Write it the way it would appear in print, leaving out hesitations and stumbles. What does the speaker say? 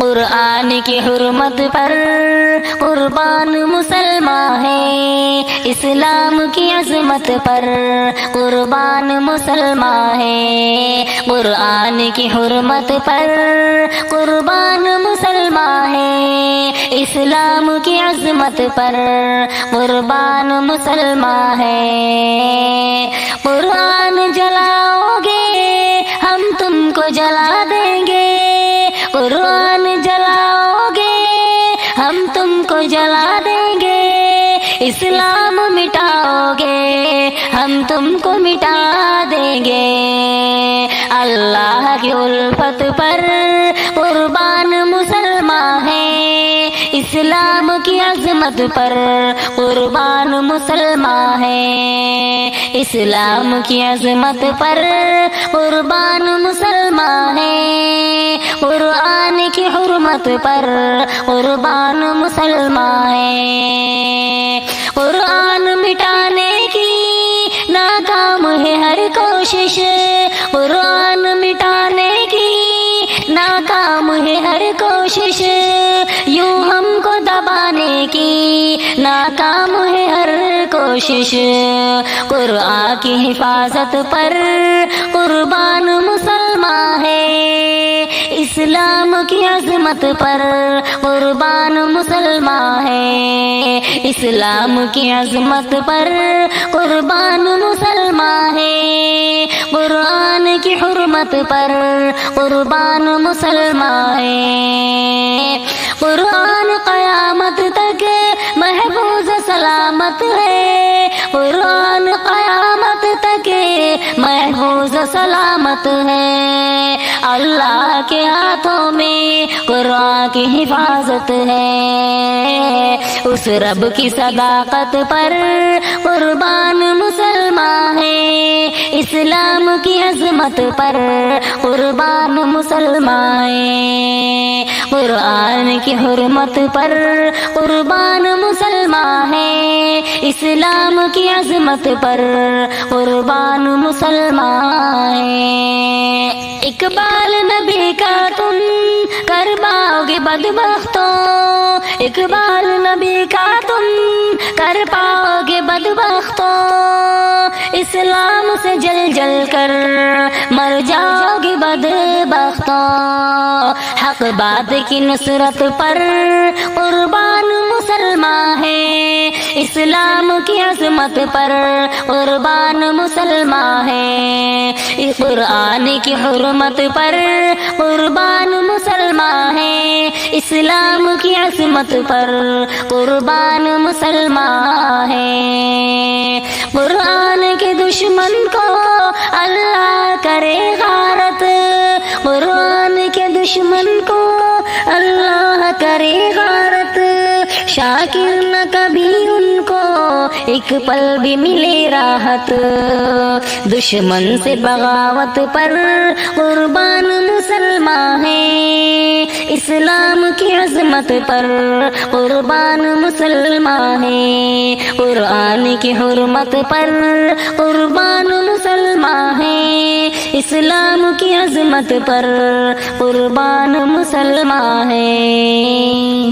قرآن کی حرمت پر قربان مسلمان ہے، اسلام کی عظمت پر قربان مسلمان ہے، قرآن کی حرمت پر قربان مسلمان ہے، اسلام کی عظمت پر قربان مسلمان ہے۔ قرآن جلاؤ گے ہم تم کو جلا دیں گے، قرآن جلاؤ گے ہم تم کو جلا دیں گے، اسلام مٹاؤ گے ہم تم کو مٹا دیں گے۔ اللہ کی الفت پر قربان مسلمان ہے، اسلام کی عظمت پر قربان مسلمان ہے، اسلام کی عظمت پر قربان مسلمان ہے، قرآن کی حرمت پر قربان مسلمان ہے۔ قرآن مٹانے کی ناکام ہے ہر کوشش، قرآن مٹانے کی ناکام ہے ہر کوشش، یوں ہم کو دبانے کی ناکام ہے ہر کوشش۔ قرآن کی حفاظت پر قربان مسلمان ہے، اسلام کی عظمت پر قربان مسلمان ہے، اسلام کی عظمت پر قربان مسلمان ہے، قرآن کی حرمت پر قربان مسلمان ہے۔ قرآن قیامت تک محفوظ سلامت ہے، قرآن قیامت تک محفوظ سلامت ہے، اللہ کے ہاتھوں میں قرآن کی حفاظت ہے، اس رب کی صداقت پر قربان مسلمان ہے، اسلام کی عظمت پر قربان مسلمان ہے، قرآن کی حرمت پر قربان مسلمان ہے، اسلام کی عظمت پر قربان مسلمان ہے۔ اقبال نبی کا تم کر پاؤ گے بدبختوں، اقبال نبی کا تم کر پاؤ گے بدبختوں، اسلام سے جل جل کر مر جاؤ گے بدبختوں، حق بات کی نصرت پر قربان مسلمان ہے، اسلام کی عظمت پر قربان مسلمان ہے، قرآن کی حرمت پر قربان مسلمان ہے، اسلام کی عظمت پر قربان مسلمان ہے۔ قرآن کے دشمن کو اللہ کرے غارت، قرآن کے دشمن کو اللہ کرے غارت، شاکر نہ کبھی ان کو ایک پل بھی ملے راحت، دشمن سے بغاوت پر قربان مسلمان ہے، اسلام کی عظمت پر قربان مسلمان ہے، قرآن کی حرمت پر قربان مسلمان ہے، اسلام کی عظمت پر قربان مسلمان ہے۔